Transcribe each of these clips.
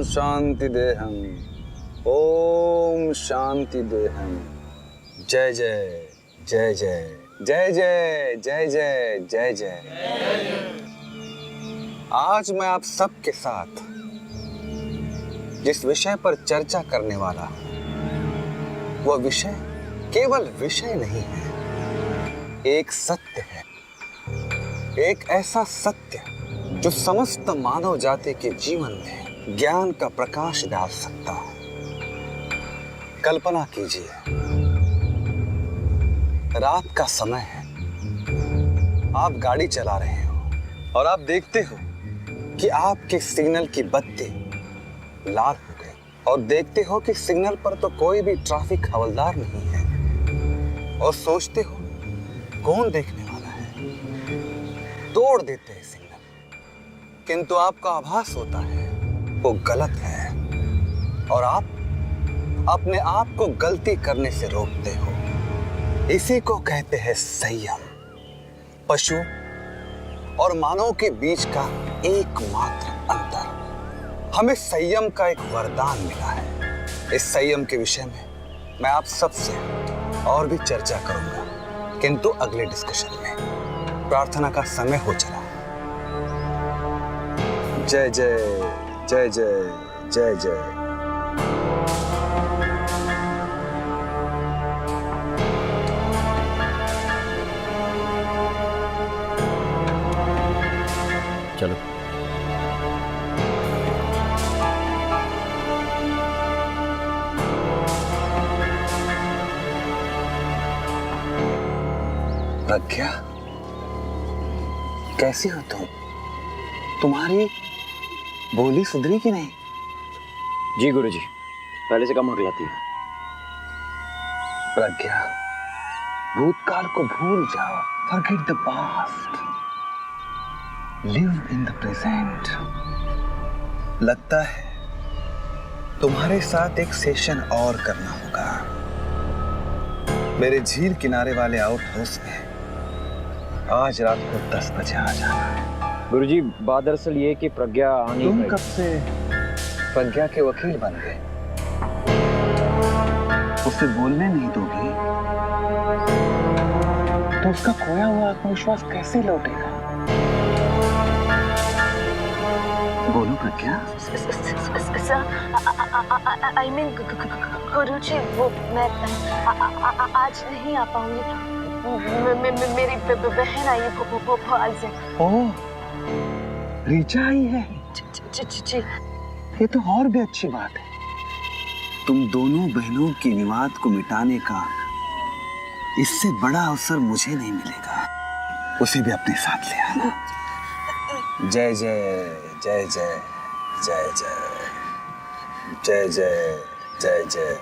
शांति देहम, ओम शांति देहम। जय जय जय जय जय जय जय जय जय जय। आज मैं आप सबके साथ जिस विषय पर चर्चा करने वाला हूं, वह विषय केवल विषय नहीं है, एक सत्य है। एक ऐसा सत्य जो समस्त मानव जाति के जीवन में ज्ञान का प्रकाश डाल सकता है। कल्पना कीजिए, रात का समय है, आप गाड़ी चला रहे हो और आप देखते हो कि आपके सिग्नल की बत्ती लाल हो गई और देखते हो कि सिग्नल पर तो कोई भी ट्रैफिक हवलदार नहीं है और सोचते हो कौन देखने वाला है, तोड़ देते हैं सिग्नल। किंतु आपका आभास होता है वो गलत है और आप अपने आप को गलती करने से रोकते हो। इसी को कहते हैं संयम। पशु और मानव के बीच का एकमात्र अंतर, हमें संयम का एक वरदान मिला है। इस संयम के विषय में मैं आप सबसे और भी चर्चा करूंगा, किंतु अगले डिस्कशन में। प्रार्थना का समय हो चला। जय जय जय जय जय जय। चलो। प्रज्ञा, कैसी हो तुम? तुम्हारी बोली सुधरी कि नहीं? जी गुरुजी, पहले से कम हकलाती है। प्रज्ञा, भूतकाल को भूल जाओ। Forget the past. Live in the present. लगता है तुम्हारे साथ एक सेशन और करना होगा। मेरे झील किनारे वाले आउट हाउस में आज रात को 10 बजे आ जाना। गुरुजी, बात दरअसल ये कि प्रज्ञा आनी। तुम कब से प्रज्ञा के वकील बन गए? उसे बोलने नहीं दोगी तो उसका खोया हुआ आत्मविश्वास कैसे लौटेगा? बोलो प्रज्ञा। आई मीन गुरुजी, वो मैं आज नहीं आ पाऊंगी। मेरी बहन आई है भोपाल से। ओह, रीचा आई है? जी। ये तो और भी अच्छी बात है। तुम दोनों बहनों की विवाद को मिटाने का इससे बड़ा अवसर मुझे नहीं मिलेगा। उसे भी अपने साथ ले आना। जय जय जय जय जय जय जय जय जय जय।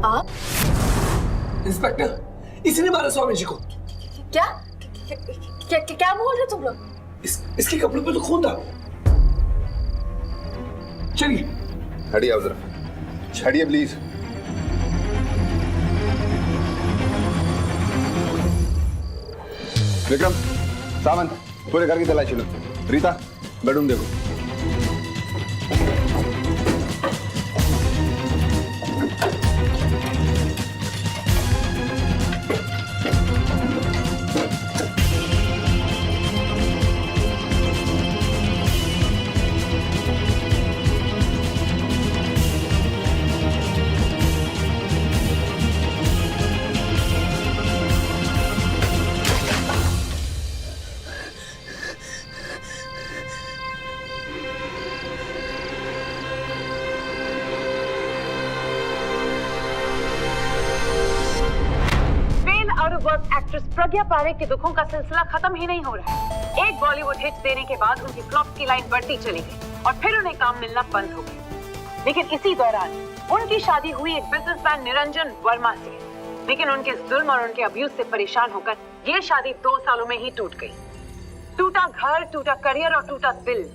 आप? इंस्पेक्टर, इसने मारा स्वामी जी को। क्या क्या क्या बोल रहे तुम लोग? इसके कपड़ों पे तो खून था। चलिए हटिए आप जरा, हटिए प्लीज। विक्रम, सावंत, पूरे घर की तलाशी लो। रीता, बेडरूम देखो। एक्ट्रेस प्रज्ञा पारेख के दुखों का सिलसिला खत्म ही नहीं हो रहा है। एक बॉलीवुड हिट देने के बाद उनकी फ्लॉप की लाइन बढ़ती चली गई और फिर उन्हें काम मिलना बंद हो गया। लेकिन इसी दौरान उनकी शादी हुई एक बिजनेसमैन निरंजन वर्मा से। लेकिन उनके जुल्म और उनके अब्यूज से परेशान होकर ये शादी 2 सालों में ही टूट गई। टूटा घर, टूटा करियर और टूटा दिल।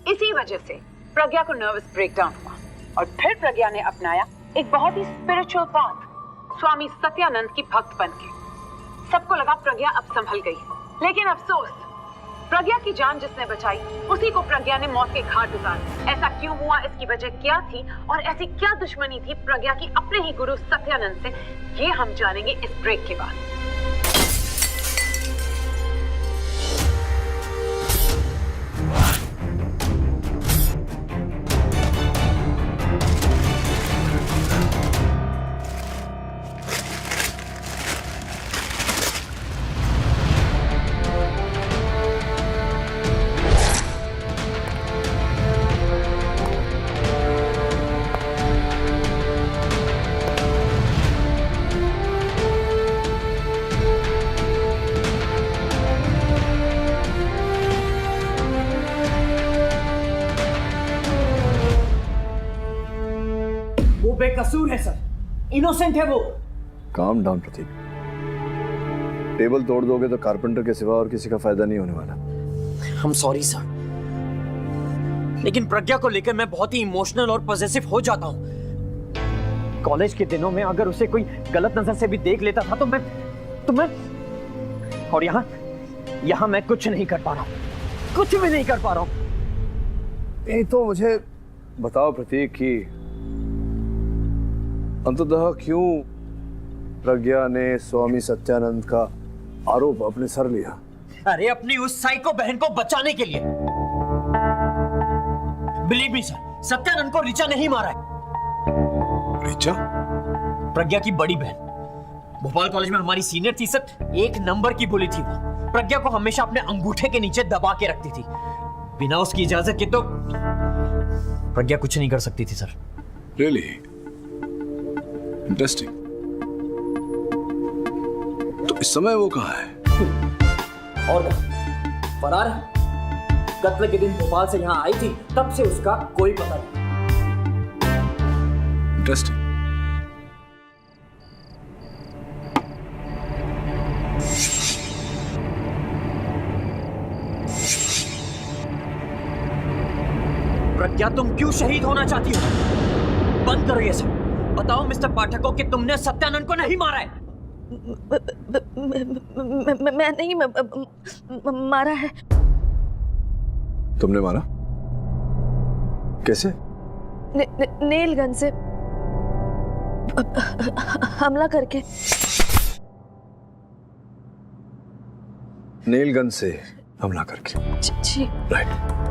इसी वजह से प्रज्ञा को नर्वस ब्रेकडाउन हुआ और फिर प्रज्ञा ने अपनाया एक बहुत ही स्पिरिचुअल पाथ, स्वामी सत्यानंद की भक्त बनके। सबको लगा प्रज्ञा अब संभल गई, लेकिन अफसोस, प्रज्ञा की जान जिसने बचाई उसी को प्रज्ञा ने मौत के घाट उतारा। ऐसा क्यों हुआ, इसकी वजह क्या थी और ऐसी क्या दुश्मनी थी प्रज्ञा की अपने ही गुरु सत्यानंद से, ये हम जानेंगे इस ब्रेक के बाद। बेकसूर है सर, इनोसेंट है वो। काम डाउन प्रतीक, टेबल तोड़ दोगे तो कारपेंटर के सिवा और किसी का फायदा नहीं होने वाला। हम सॉरी सर, लेकिन प्रज्ञा को लेकर मैं बहुत ही इमोशनल और पॉजेसिव हो जाता हूं। कॉलेज के दिनों में अगर उसे कोई गलत नजर से भी देख लेता था तो मैं और यहां मैं कुछ नहीं कर पा रहा हूं, कुछ भी नहीं कर पा रहा हूं। ये तो मुझे बताओ प्रतीक कि अंततः क्यों प्रज्ञा ने स्वामी सत्यानंद का आरोप अपने सर लिया? अरे अपनी उस साइको बहन को बचाने के लिए। बिलीव मी सर, सत्यानंद को ऋचा नहीं मारा है। ऋचा? प्रज्ञा की बड़ी बहन, भोपाल कॉलेज में हमारी सीनियर थी सर, 1 नंबर की बुली थी वो। प्रज्ञा को हमेशा अपने अंगूठे के नीचे दबा के रखती थी। बिना उसकी इजाजत के तो प्रज्ञा कुछ नहीं कर सकती थी सर। Really interesting. तो इस समय वो कहाँ है? और फरार है। कत्ल के दिन भोपाल से यहाँ आई थी, तब से उसका कोई पता नहीं। इंटरेस्टिंग। प्रज्ञा, तुम क्यों शहीद होना चाहती हो? बंद करो ये सब। बताओ मिस्टर पाठक कि तुमने सत्यानंद को नहीं मारा है। मैं नहीं मारा है। तुमने मारा? कैसे? नेल गन से हमला करके। नेल गन से हमला करके? जी। राइट।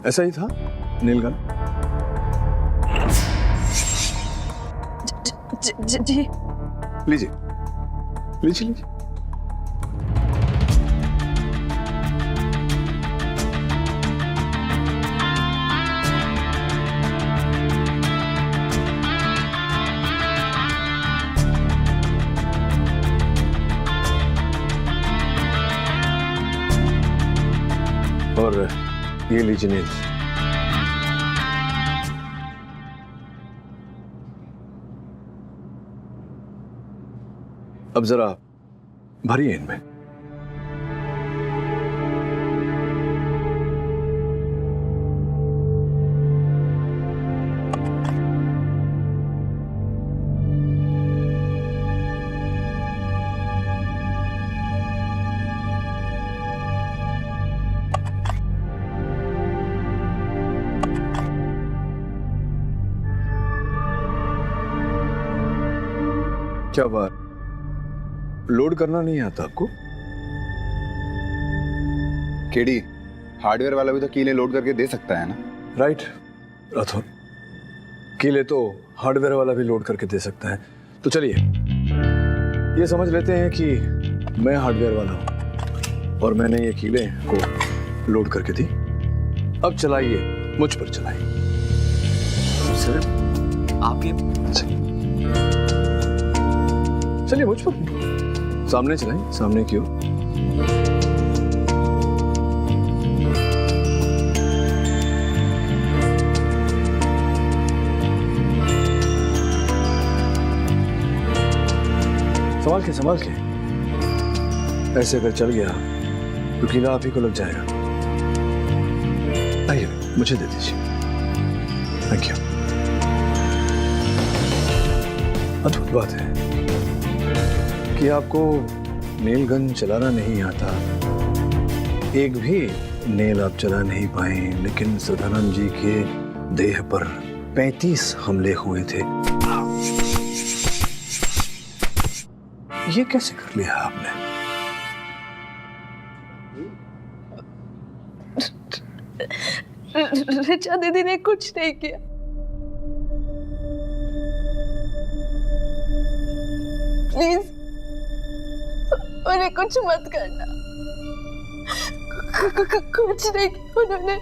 ऐसा ही था नीलगन? जी। लीजिए लीजिए लीजिए। ये लीजिए नील। अब जरा भरिए इनमें। क्या बात, लोड करना नहीं आता आपको? केडी, हार्डवेयर वाला भी तो कीलें लोड करके दे सकता है ना? राइट राठौर, कीले तो हार्डवेयर वाला भी लोड करके दे सकता है। तो चलिए ये समझ लेते हैं कि मैं हार्डवेयर वाला हूं और मैंने ये कीले को लोड करके दी। अब चलाइए, मुझ पर चलाइए। सर आपके चलिए मुझ पर, सामने चलाइए, सामने की ओर। संभाल के ऐसे अगर चल गया तो कीला आप ही को लग जाएगा। आइए मुझे दे दीजिए। Thank you. अद्भुत बात है कि आपको नेल गन चलाना नहीं आता। एक भी नेल आप चला नहीं पाए, लेकिन सदानंद जी के देह पर 35 हमले हुए थे। ये कैसे कर लिया आपने? ऋचा दीदी ने कुछ नहीं किया। प्लीज उन्हें कुछ मत करना। कुछ नहीं किया उन्होंने।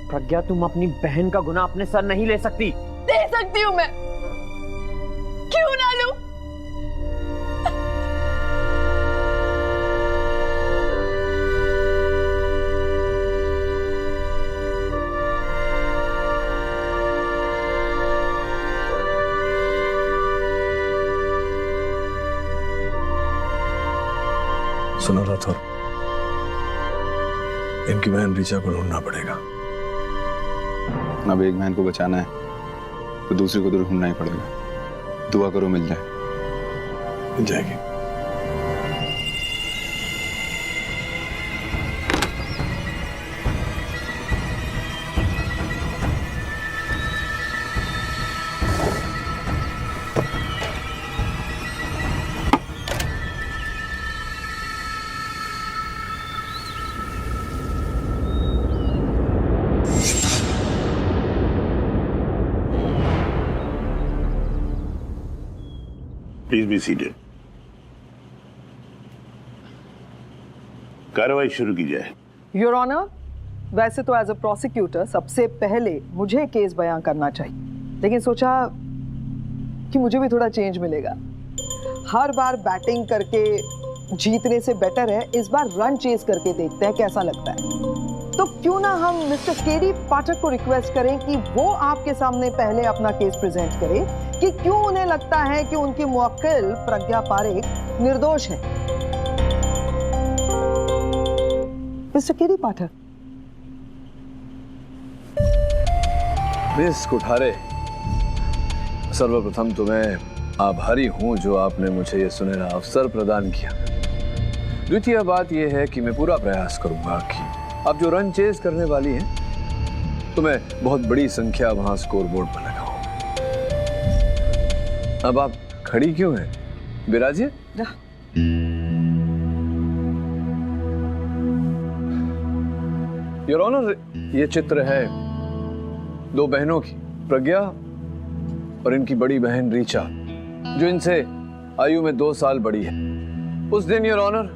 प्रज्ञा, तुम अपनी बहन का गुनाह अपने सर नहीं ले सकती। दे सकती हूँ मैं, क्यों ना लूं? सुनो राठौर, इनकी बहन ऋचा को ढूंढना पड़ेगा। अब एक बहन को बचाना है तो दूसरी को तो ढूंढना ही पड़ेगा। दुआ करो मिल जाए। मिल जाएगी। Please be seated. कार्रवाई शुरू की जाए। योर ऑनर, वैसे तो एज अ प्रोसिक्यूटर सबसे पहले मुझे केस बयां करना चाहिए, लेकिन सोचा कि मुझे भी थोड़ा चेंज मिलेगा। हर बार बैटिंग करके जीतने से बेटर है इस बार रन चेस करके देखते हैं कैसा लगता है। तो क्यों ना हम मिस्टर केडी पाठक को रिक्वेस्ट करें कि वो आपके सामने पहले अपना केस प्रेजेंट करें कि क्यों उन्हें लगता है कि उनकी मुवक्किल प्रज्ञा पारेख निर्दोष है। मिस्टर केडी पाठक। मिस कुठारे, सर्वप्रथम तो मैं आभारी हूं जो आपने मुझे ये सुनहरा अवसर प्रदान किया। द्वितीय बात यह है कि मैं पूरा प्रयास करूंगा कि आप जो रन चेस करने वाली हैं तो मैं बहुत बड़ी संख्या वहां स्कोर बोर्ड पर लगाऊं। अब आप खड़ी क्यों हैं? विराजिए। योर ऑनर, ये चित्र है दो बहनों की, प्रज्ञा और इनकी बड़ी बहन ऋचा, जो इनसे आयु में 2 साल बड़ी है। उस दिन योर ऑनर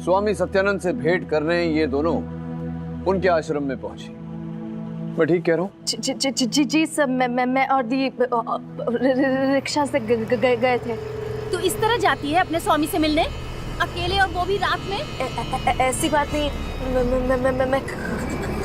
स्वामी सत्यानंद से भेंट करने ये दोनों उनके आश्रम में पहुंची। मैं ठीक कह रहा हूँ? जी सर, मैं और दी रिक्शा से गए थे। तो इस तरह जाती है अपने स्वामी से मिलने, अकेले, और वो भी रात में? ऐसी बात नहीं, मैं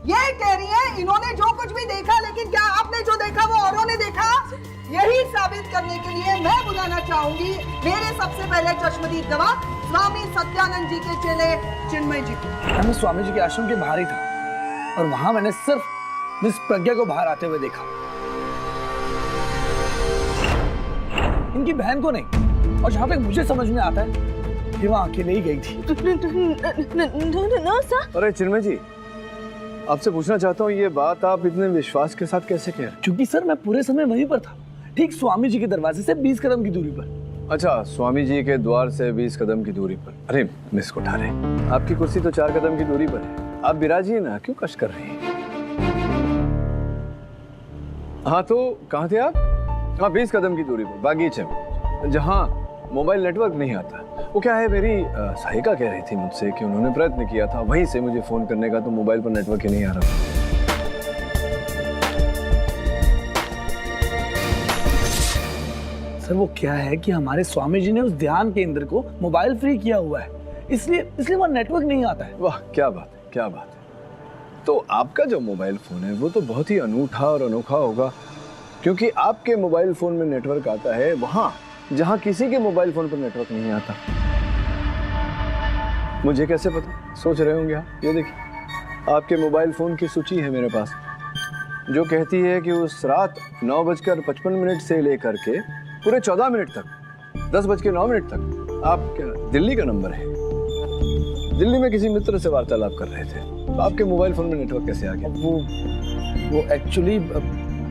ये कह रही है इन्होंने जो कुछ भी देखा, लेकिन क्या आपने जो देखा वो औरों ने देखा? यही साबित करने के लिए मैं बुलाना चाहूंगी मेरे सबसे पहले चश्मदीद गवाह स्वामी सत्यानंद जी के चेले चिन्मय जी को। मैं स्वामी जी के आश्रम के बाहर ही था और वहां मैंने सिर्फ मिस प्रज्ञा को बाहर आते हुए देखा, इनकी बहन को नहीं। और जहां तक मुझे समझ में आता है कि वहां अकेले ही गई थी। अरे चिन्मय जी, आपसे पूछना चाहता हूँ, ये बात आप इतने विश्वास के साथ कैसे कह रहे हैं? क्योंकि सर मैं पूरे समय वहीं पर था, ठीक स्वामी जी के दरवाजे से 20 कदम की दूरी पर। अच्छा, स्वामी जी के द्वार से 20 कदम की दूरी पर। अरे मिस कोठारे, आपकी कुर्सी तो 4 कदम की दूरी पर है, आप बिराजिए ना, क्यों कष्ट कर रही हैं? हाँ तो कहाँ थे आप? हाँ 20 कदम की दूरी पर बागीचे में, जहाँ मोबाइल नेटवर्क नहीं आता। वो क्या है, मेरी सहायिका कह रही थी मुझसे कि उन्होंने प्रयत्न किया था वहीं से मुझे फोन करने का, तो मोबाइल पर नेटवर्क ही नहीं आ रहा था। सर वो क्या है कि हमारे स्वामी जी ने उस ध्यान केंद्र को मोबाइल फ्री किया हुआ है, इसलिए वहाँ नेटवर्क नहीं आता है। वाह क्या बात है, क्या बात है। तो आपका जो मोबाइल फोन है वो तो बहुत ही अनूठा और अनोखा होगा, क्योंकि आपके मोबाइल फोन में नेटवर्क आता है वहां जहां किसी के मोबाइल फोन पर नेटवर्क नहीं आता। मुझे कैसे पता? सोच रहे होंगे आप। ये देखिए, आपके मोबाइल फोन की सूची है मेरे पास, जो कहती है कि उस रात 9:55 से लेकर के पूरे 14 मिनट तक, 10:09 तक आप दिल्ली का नंबर है, दिल्ली में किसी मित्र से वार्तालाप कर रहे थे। तो आपके मोबाइल फोन में नेटवर्क कैसे आ गया? वो एक्चुअली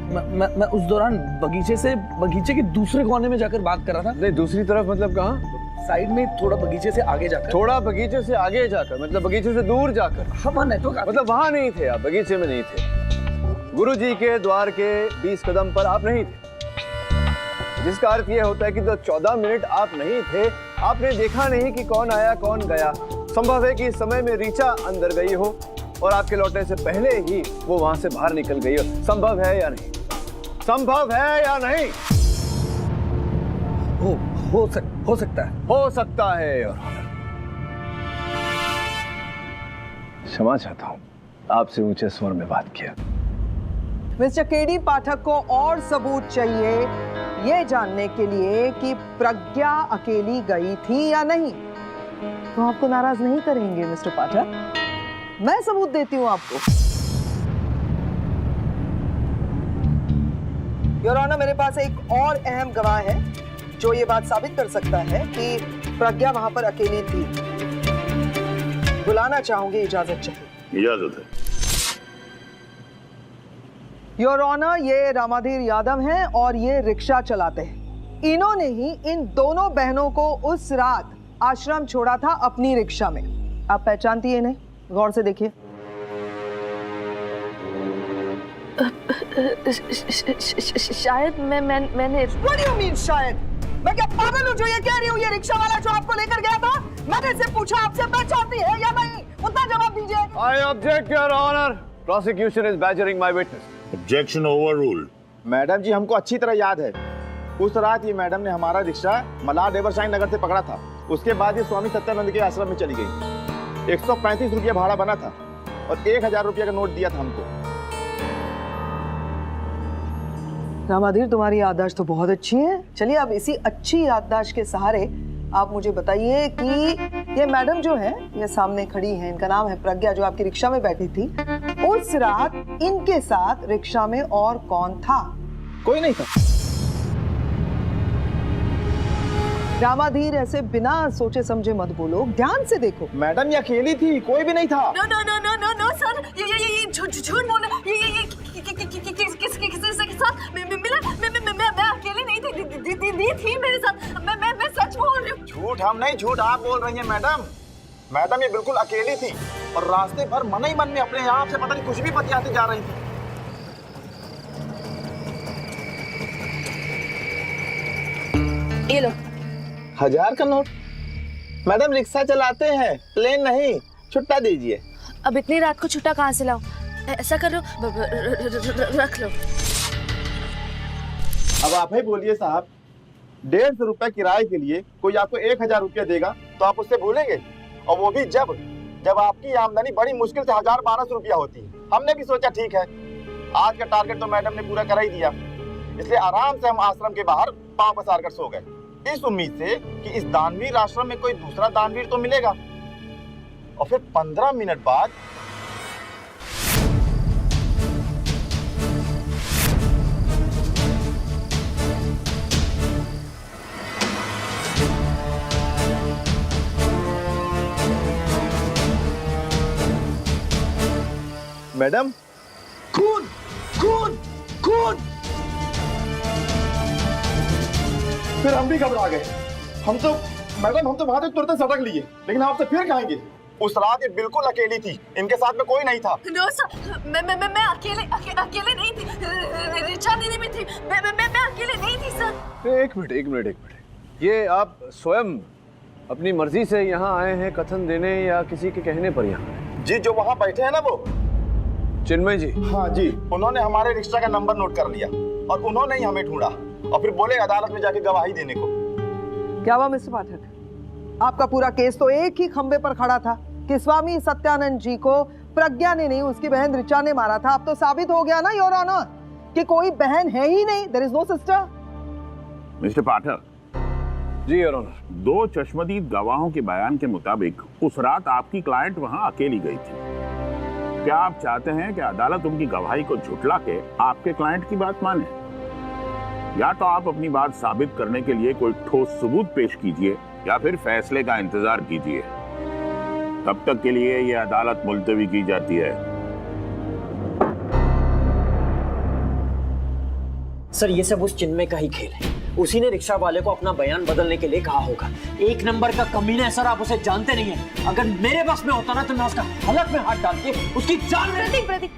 मैं उस दौरान बगीचे के दूसरे कोने में जाकर बात कर रहा था। नहीं, दूसरी तरफ मतलब कहाँ? साइड में, थोड़ा बगीचे से आगे जाकर। थोड़ा बगीचे से आगे जाकर मतलब बगीचे से दूर जाकर? हाँ वहाँ नेटवर्क मतलब वहां नहीं थे आप, बगीचे में नहीं थे, गुरुजी के द्वार के 20 कदम पर आप नहीं थे, जिसका अर्थ यह होता है कि 14 मिनट आप नहीं थे, आपने देखा नहीं कि कौन आया कौन गया। संभव है कि इस समय में रीचा अंदर गई हो और आपके लौटने से पहले ही वो वहां से बाहर निकल गई हो। संभव है या नहीं? संभव है या नहीं? हो सकता है। हो सकता है। और क्षमा चाहता हूं, आपसे ऊंचे स्वर में बात किया। मिस्टर केडी पाठक को और सबूत चाहिए ये जानने के लिए कि प्रज्ञा अकेली गई थी या नहीं। तो आपको नाराज नहीं करेंगे मिस्टर पाठक, मैं सबूत देती हूं आपको। योर ऑनर, मेरे पास एक और अहम गवाह है जो ये बात साबित कर सकता है कि प्रज्ञा वहां पर अकेली थी। बुलाना चाहूंगी, इजाजत चाहिए। इजाजत है। योर ऑनर, ये रामाधीर यादव हैं और ये रिक्शा चलाते हैं। इन्होंने ही इन दोनों बहनों को उस रात आश्रम छोड़ा था अपनी रिक्शा में। आप पहचानती है इन्हें? गौर से देखिए। शायद मैंने What do you mean, शायद? मैं क्या पागल हूँ जो ये कह रही हूँ? ये रिक्शा वाला जो आपको लेकर गया था, मैंने इससे पूछा आपसे पहचानती है या नहीं? उतना जवाब दीजिए। I object, Your Honor. Prosecution is badgering my witness. Objection overruled. Madam ji, हमको अच्छी तरह याद है, उस रात ये मैडम ने हमारा रिक्शा मलार देवरसाई नगर से पकड़ा था। उसके बाद ये स्वामी सत्यानंद के आश्रम में चली गई। 135 रुपया भाड़ा बना था और 1000 रुपया का नोट दिया था हमको। रामाधीर, तुम्हारी याददाश्त तो बहुत अच्छी है। चलिए, अब इसी अच्छी याददाश्त के सहारे आप मुझे बताइए कि ये मैडम जो है, ये सामने खड़ी है, इनका नाम है प्रज्ञा, जो आपकी रिक्शा में बैठी थी, उस रात इनके साथ रिक्शा में और कौन था? कोई नहीं था। रामाधीर, ऐसे बिना सोचे समझे मत बोलो, ध्यान से देखो। मैडम ये अकेली थी, कोई भी नहीं था। No no no no no no sir, ये झूठ बोल रहे। ये किसके साथ मिला? मैं अकेली नहीं थी, दीदी थी मेरे साथ। मैं सच बोल रही हूँ। झूठ हम नहीं, झूठ आप बोल रही हैं मैडम। मैडम ये बिल्कुल अकेली थी और रास्ते भर मन ही मन में अपने आप से पता नहीं कुछ भी बतियाती जा रही थी। ये लो 1000 का नोट। मैडम रिक्शा चलाते हैं, प्लेन नहीं। छुट्टा दीजिए। अब इतनी रात को छुट्टा कहाँ से लाऊं? ऐसा कर लो, रख लो। अब आप ही बोलिए साहब, 150 रुपए किराए के लिए कोई आपको 1000 रुपया देगा तो आप उससे भूलेंगे? और वो भी जब जब आपकी आमदनी बड़ी मुश्किल से 1000-1200 रुपया होती है। हमने भी सोचा ठीक है, आज का टारगेट तो मैडम ने पूरा करा ही दिया, इसलिए आराम से हम आश्रम के बाहर पांव पसार कर सो गए, इस उम्मीद से कि इस दानवीर आश्रम में कोई दूसरा दानवीर तो मिलेगा। और फिर 15 मिनट बाद मैडम, खून खून खून। फिर हम भी घबरा गए। हम तो वहां तक तुरंत सड़क लिए, लेकिन आपसे फिर कहेंगे। उस रात ये बिल्कुल अकेली थी, इनके साथ में कोई नहीं था। नो सर, मैं अकेले नहीं थी, रिचा दीदी भी थी, मैं अकेले नहीं थी सर। एक मिनट। ये आप स्वयं अपनी मर्जी से यहाँ आए हैं कथन देने या किसी के कहने पर यहाँ? जी, जो वहाँ बैठे हैं ना वो चिन्मय जी। हाँ जी, उन्होंने हमारे रिक्शा का नंबर नोट कर लिया और उन्होंने ही हमें ढूंढा और फिर बोले अदालत में जाके गवाही देने को। क्या हुआ मिस्टर पाठक, आपका पूरा केस तो एक ही खंबे पर खड़ा था कि स्वामी सत्यानंद जी को प्रज्ञा ने नहीं, उसकी बहन ऋचा ने मारा था। अब तो साबित हो गया ना योर ऑनर कि कोई बहन है ही नहीं, there is no sister. Mister Pathak ji your honour, 2 चश्मदीद गवाहों के बयान के मुताबिक उस रात आपकी क्लाइंट वहां अकेली गई थी। क्या आप चाहते हैं कि अदालत उनकी गवाही को झुठला के आपके क्लाइंट की बात माने, या तो आप अपनी बात साबित करने के लिए कोई ठोस सबूत पेश कीजिए या फिर फैसले का इंतजार कीजिए। तब तक के लिए यह अदालत मुलतवी की जाती है। सर ये सब उस चिन्मय का ही खेल है, उसी ने रिक्शा वाले को अपना बयान बदलने के लिए कहा होगा। 1 नंबर का कमीना है सर, आप उसे जानते नहीं हैं। अगर मेरे बस में होता ना तो मैं उसका हलक में हाथ डाल के उसकी जान ले। प्रतीक,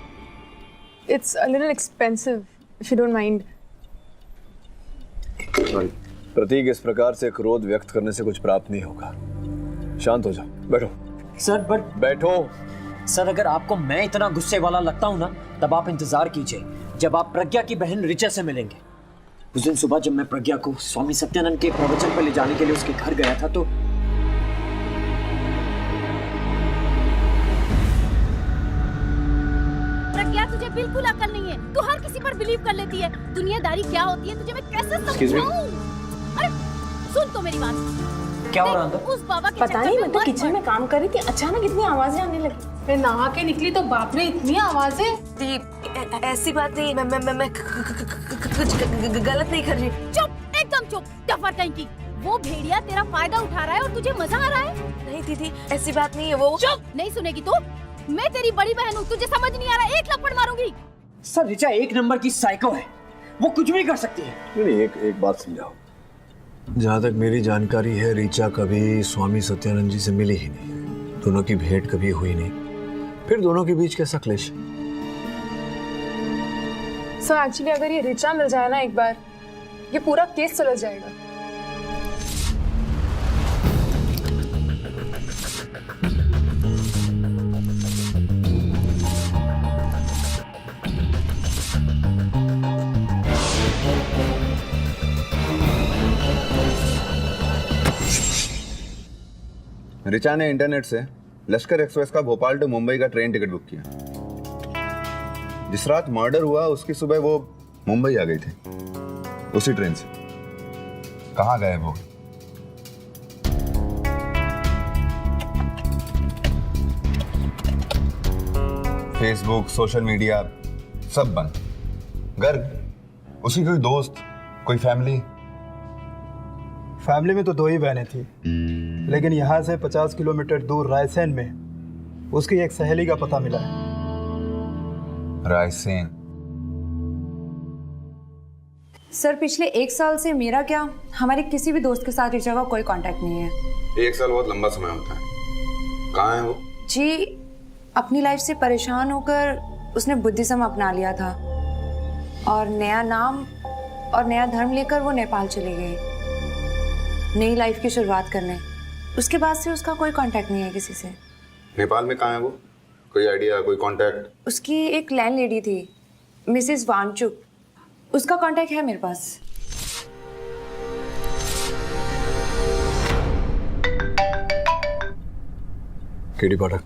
it's a little expensive if you don't mind. प्रतीक, इस प्रकार से क्रोध व्यक्त करने से कुछ प्राप्त नहीं होगा। शांत हो जाओ, बैठो। सर बट बैठो। सर अगर आपको मैं इतना गुस्से वाला लगता हूं ना, तब आप इंतजार कीजिए जब आप प्रज्ञा की बहन ऋचा से मिलेंगे। उस दिन सुबह जब मैं प्रज्ञा को स्वामी सत्यानंद के प्रवचन पर ले जाने के लिए उसके घर गया था तो प्रज्ञा, तुझे बिल्कुल अकल नहीं है, तू हर किसी पर बिलीव कर लेती है। दुनियादारी क्या होती है तुझे मैं कैसे समझाऊं? अरे सुन तो मेरी बात। क्या हो रहा है? उस बाबा के पता नहीं, मैं तो किचन में काम कर रही थी, अचानक इतनी आवाजें आने लगी। मैं नहा के निकली तो बाप रे इतनी आवाजें। ऐसी बात नहीं, मैं कुछ गलत नहीं कर रही। चुप, एकदम चुप, डफर कहीं की। वो भेड़िया तेरा फायदा उठा रहा है और तुझे मजा आ रहा है। नहीं दीदी, ऐसी बात नहीं है। वो चुप, नहीं सुनेगी तू। मैं तेरी बड़ी बहन हूँ, तुझे समझ नहीं आ रहा, एक लपड़ मारूंगी। सर ऋचा 1 नंबर की साइको है, वो कुछ भी कर सकती है। नहीं, एक बात समझाओ। जहाँ तक मेरी जानकारी है, ऋचा कभी स्वामी सत्यानंद जी से मिली ही नहीं, दोनों की भेंट कभी हुई नहीं। फिर दोनों के बीच कैसा क्लेश? सर एक्चुअली अगर ये ऋचा मिल जाए ना एक बार, ये पूरा केस सुलझ जाएगा। ऋचा ने इंटरनेट से लश्कर एक्सप्रेस का भोपाल टू मुंबई का ट्रेन टिकट बुक किया। जिस रात मर्डर हुआ उसकी सुबह वो मुंबई आ गई थी उसी ट्रेन से। कहाँ गए वो? फेसबुक, सोशल मीडिया सब बंद। घर उसी कोई दोस्त, कोई फैमिली में तो 2 ही बहनें थी, लेकिन यहाँ से 50 किलोमीटर दूर रायसेन में उसकी एक सहेली का पता मिला है। रायसेन? सर पिछले 1 साल से मेरा क्या, हमारे किसी भी दोस्त के साथ ऋचा का कोई कांटेक्ट नहीं है। 1 साल बहुत लंबा समय होता है। कहाँ है वो? जी अपनी लाइफ से परेशान होकर उसने बुद्धिज्म अपना लिया था और नया नाम और नया धर्म लेकर वो नेपाल चली गई नई लाइफ की शुरुआत करने। उसके बाद से उसका कोई कांटेक्ट नहीं है किसी से। नेपाल में कहाँ है वो? कोई आइडिया, कोई कांटेक्ट? उसकी एक लैंड लेडी थी, मिसेस वानचुक, उसका कांटेक्ट है मेरे पास। केडी पाठक,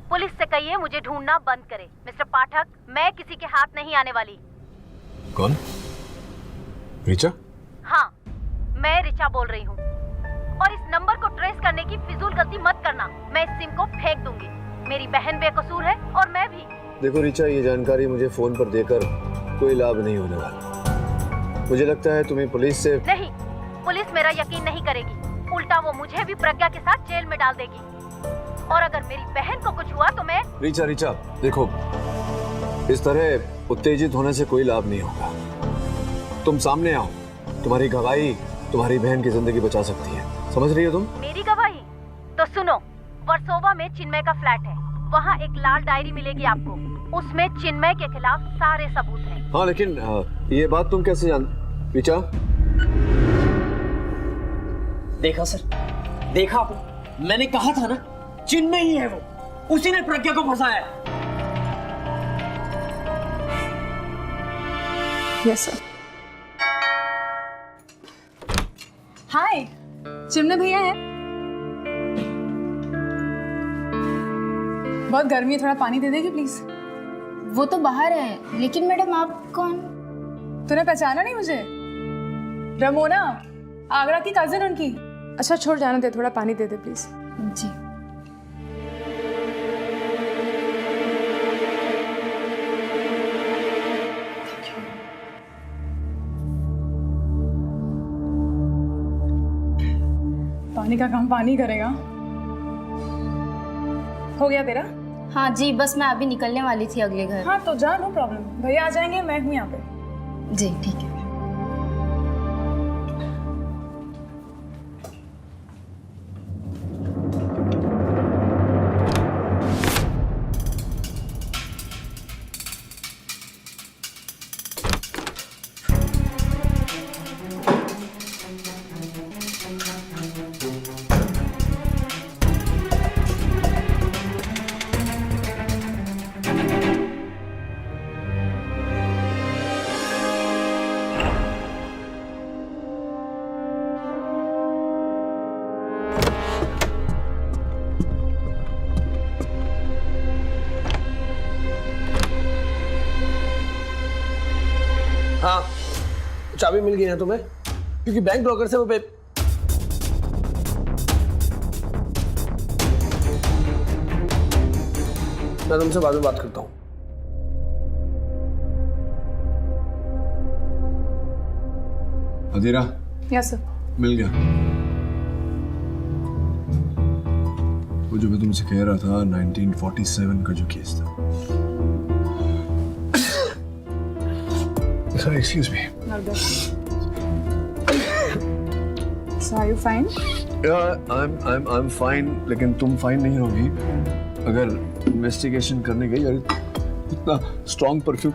पुलिस से कहिए मुझे ढूंढना बंद करे। मिस्टर पाठक, मैं किसी के हाथ नहीं आने वाली। कौन? ऋचा? हाँ, मैं ऋचा बोल रही हूँ। और इस नंबर को ट्रेस करने की फिजूल गलती मत करना। मैं इस सिम को फेंक दूंगी। मेरी बहन बेकसूर है और मैं भी। देखो ऋचा, ये जानकारी मुझे फोन पर देकर कोई लाभ नहीं होने वाला। मुझे लगता है तुम्हें पुलिस से... नहीं, पुलिस मेरा यकीन नहीं करेगी। उल्टा वो मुझे भी प्रज्ञा के साथ जेल में डाल देगी। और अगर मेरी बहन को कुछ हुआ तो मैं... ऋचा, देखो, इस तरह उत्तेजित होने से कोई लाभ नहीं होगा। तुम सामने आओ। तुम्हारी गवाही तुम्हारी बहन की जिंदगी बचा सकती है। समझ रही हो तुम? मेरी गवाही? तो सुनो, वर्सोवा में चिन्मय का फ्लैट है। वहाँ एक लाल डायरी मिलेगी आपको। उसमें चिन्मय के खिलाफ सारे सबूत हैं। हाँ, लेकिन ये बात तुम कैसे जान... ऋचा, देखा सर, देखा आपने? मैंने कहा था ना, चिन्मय ही है वो। उसी ने प्रज्ञा को फंसाया है। Yes sir. हाय, चिमने भैया है? बहुत गर्मी है, थोड़ा पानी दे देगी प्लीज? वो तो बाहर है, लेकिन मैडम आप कौन? तूने पहचाना नहीं मुझे? रमोना, आगरा की कजिन उनकी। अच्छा छोड़, जाने दे, थोड़ा पानी दे दे प्लीज। जी। पानी का काम पानी करेगा। हो गया तेरा? हाँ जी, बस मैं अभी निकलने वाली थी अगले घर। हाँ तो जा, नो प्रॉब्लम। भैया आ जाएंगे, मैं हूँ यहाँ पे। जी ठीक है। हाँ, चाबी मिल गई ना तुम्हें? क्योंकि बैंक ब्रोकर से वो मैं तुमसे बाद में बात करता हूँ। अधीरा? Yes sir. मिल गया। वो जो मैं तुमसे कह रहा था, 1947 का जो केस था। Sorry, excuse me. So are you fine? Yeah, I'm fine. लेकिन तुम फाइन नहीं रहोगी अगर इन्वेस्टिगेशन करने गई और इतना स्ट्रॉन्ग परफ्यूम...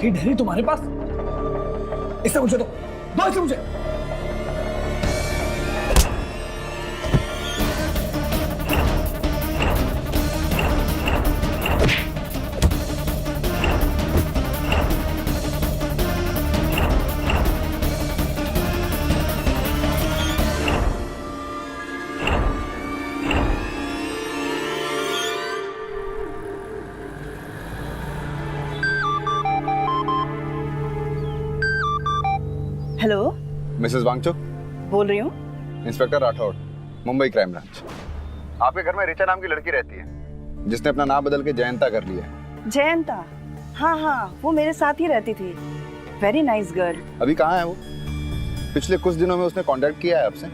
ये डायरी तुम्हारे पास? इसे मुझे दो इसे मुझे। हेलो, मिसेस वांगचुक, बोल रही हूँ। Inspector Rathore, Mumbai crime branch. आपके घर में रिचा नाम की लड़की रहती है जिसने अपना नाम बदल के जयंता कर लिया है। जयंता? हाँ हाँ, वो मेरे साथ ही रहती थी। Very nice girl. अभी कहाँ है वो? पिछले कुछ दिनों में उसने कांटेक्ट किया है आपसे?